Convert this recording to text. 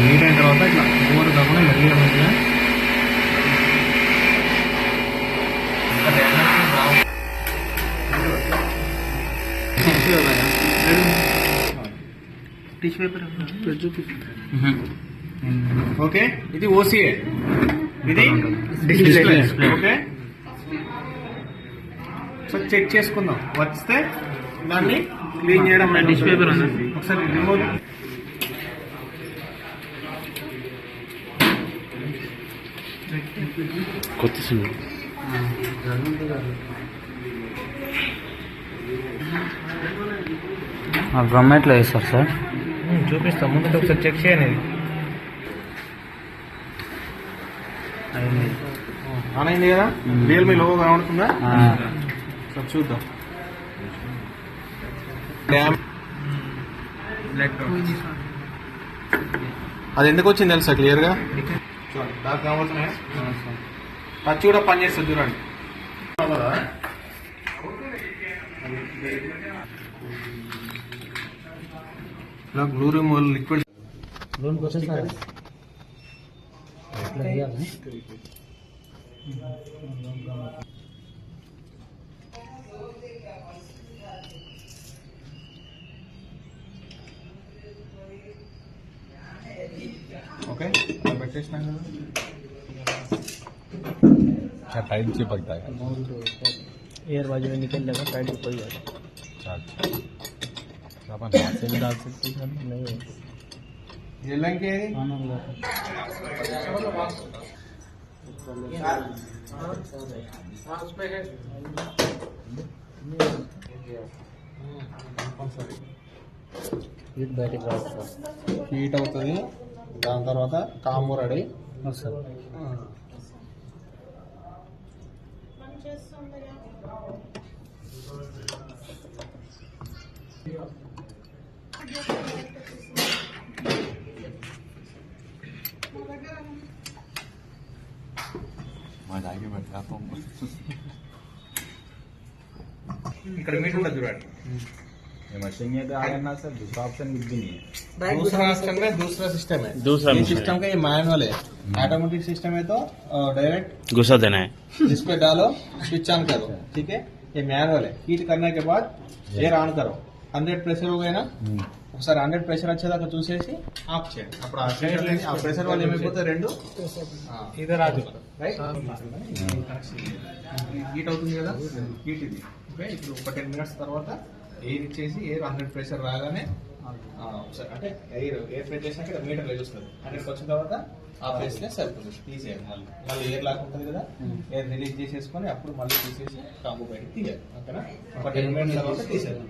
Neat అయిన తర్వాత ఇట్లా ఓవర్ కాకుండా మెల్లిగా మెల్లిగా టిష్యూ పేపర్ ఓకే. ఇది ఓసీఏ, ఇది డిస్ప్లే. ఓకే, సో చెక్ చేసుకుందాం. వస్తే దాన్ని క్లీన్ చేయడం. టిష్యూ పేపర్ ఒకసారి రిమూవ్. కొత్త సిమ్ డ్రమ్ ఎట్లా వేస్తారు సార్? చూపిస్తాం. ముందు ఒకసారి చెక్ చేయండి. ఆన్ అయింది కదా, రియల్మీ లోగో కనబడుతుందా? సార్ చూద్దాం. అది ఎందుకు వచ్చింది తెలుసా క్లియర్గా? నాకు కనబడుతున్నాయా? టచ్ కూడా పనిచేస్తుంది చూడండి. బ్లూ రిమూవల్ లిక్విడ్ ओके बैठे टाइट से पकता है, एयर बाजू में निकल जाएगा, टाइट ऊपर ही जाएगा। अपन हाथ से भी डाल सकते हैं, नहीं ये लेंगे హీట్ అవుతుంది. దాని తర్వాత కాంబో రెడీ. मजा आएगी बैठा तो ఇక్కడ మీట్ ఉంటుంది చూడండి. ये मशीन ये तो आ गया ना सर, दूसरा ऑप्शन कुछ भी नहीं है। दूसरा सिस्टम है, दूसरा सिस्टम है, दूसरा ये सिस्टम का ये मैनुअल है। ऑटोमेटिक सिस्टम है तो डायरेक्ट घुसा देना है, जिस पे डालो स्विच ऑन करो, ठीक है। ये मैनुअल है। हीट करने के बाद एयर ఆన్ करो. 100 ప్రెషర్ हो गया ना, ఒకసారి 100 ప్రెషర్ వచ్చేదాకా చూసేసి ఆఫ్ చేయండి. అప్పుడు ఆ ప్రెషర్ వల్ల ఏమైపోతే రెండు ఇదే రాదు, రైట్? హీట్ అవుతుంది కదా, హీట్ ఇది. ఓకే, ఇప్పుడు ఒక 10 మినిట్స్ తర్వాత ఎయిర్ ఇచ్చేసి ఎయిర్ 100 ప్రెషర్ రాగానే ఒకసారి అంటే ఎయిర్ ప్రెస్ చేసినాక మీటర్ చూస్తుంది. 100 వచ్చిన తర్వాత ఆ ప్లేస్ లో సరిపోతుంది. తీసేయాలి. మళ్ళీ ఎయిర్ లాక్ ఉంటుంది కదా, ఎయిర్ రిలీజ్ చేసేసుకొని అప్పుడు మళ్ళీ తీసేసి కాంబో బయటకు తీయాలి. ఓకేనా? ఒక 10 మినిట్స్ తర్వాత తీసేయాలి.